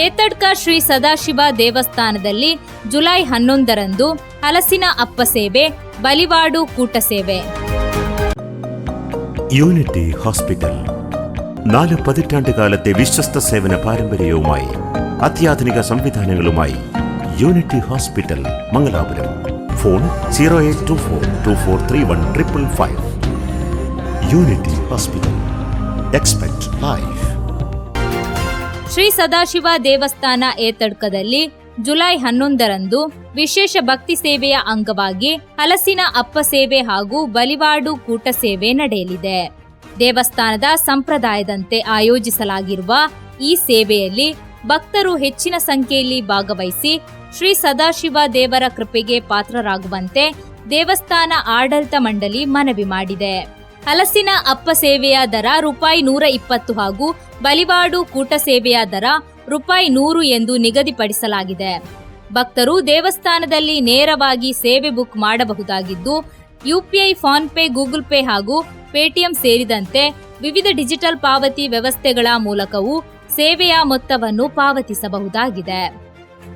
ಏತಡ್ಕ ಶ್ರೀ ಸದಾಶಿವ ದೇವಸ್ಥಾನದಲ್ಲಿ ಜುಲೈ 11ರಂದು ಹಲಸಿನ ಅಪ್ಪ ಸೇವೆ, ಬಲಿವಾಡು ಕೂಟ ಸೇವೆ. യൂണിറ്റി ഹോസ്പിറ്റൽ 4 പതിറ്റാണ്ടുകാലത്തെ വിശ്വസ്ത സേവന പാരമ്പര്യവുമായി അത്യാധുനിക സംവിധാനങ്ങളുമായി unity hospital Mangalapuram. Phone 0824243155. Unity hospital. Expect life. Shri Sadashiva ದೇವಸ್ಥಾನ ಏತಡ್ಕದಲ್ಲಿ ಜುಲೈ 11ರಂದು ವಿಶೇಷ ಭಕ್ತಿ ಸೇವೆಯ ಅಂಗವಾಗಿ ಹಲಸಿನ ಅಪ್ಪ ಸೇವೆ ಹಾಗೂ ಬಲಿವಾಡು ಕೂಟ ಸೇವೆ ನಡೆಯಲಿದೆ. ದೇವಸ್ಥಾನದ ಸಂಪ್ರದಾಯದಂತೆ ಆಯೋಜಿಸಲಾಗಿರುವ ಈ ಸೇವೆಯಲ್ಲಿ ಭಕ್ತರು ಹೆಚ್ಚಿನ ಸಂಖ್ಯೆಯಲ್ಲಿ ಭಾಗವಹಿಸಿ ಶ್ರೀ ಸದಾಶಿವ ದೇವರ ಕೃಪೆಗೆ ಪಾತ್ರರಾಗುವಂತೆ ದೇವಸ್ಥಾನ ಆಡಳಿತ ಮಂಡಳಿ ಮನವಿ ಮಾಡಿದೆ. ಹಲಸಿನ ಅಪ್ಪ ಸೇವೆಯ ದರ ₹120 ಹಾಗೂ ಬಲಿವಾಡು ಕೂಟ ಸೇವೆಯ ದರ ₹100 ಎಂದು ನಿಗದಿಪಡಿಸಲಾಗಿದೆ. ಭಕ್ತರು ದೇವಸ್ಥಾನದಲ್ಲಿ ನೇರವಾಗಿ ಸೇವೆ ಬುಕ್ ಮಾಡಬಹುದಾಗಿದ್ದು, UPI, phone pay, Google pay ಹಾಗೂ ಪೇಟಿಎಂ ಸೇರಿದಂತೆ ವಿವಿಧ ಡಿಜಿಟಲ್ ಪಾವತಿ ವ್ಯವಸ್ಥೆಗಳ ಮೂಲಕವೂ ಸೇವೆಯ ಮೊತ್ತವನ್ನು ಪಾವತಿಸಬಹುದಾಗಿದೆ.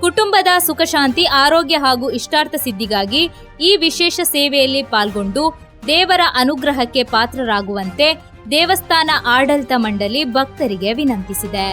ಕುಟುಂಬದ ಸುಖಶಾಂತಿ, ಆರೋಗ್ಯ ಹಾಗೂ ಇಷ್ಟಾರ್ಥ ಸಿದ್ಧಿಗಾಗಿ ಈ ವಿಶೇಷ ಸೇವೆಯಲ್ಲಿ ಪಾಲ್ಗೊಂಡು ದೇವರ ಅನುಗ್ರಹಕ್ಕೆ ಪಾತ್ರರಾಗುವಂತೆ ದೇವಸ್ಥಾನ ಆಡಳಿತ ಮಂಡಳಿ ಭಕ್ತರಿಗೆ ವಿನಂತಿಸಿದೆ.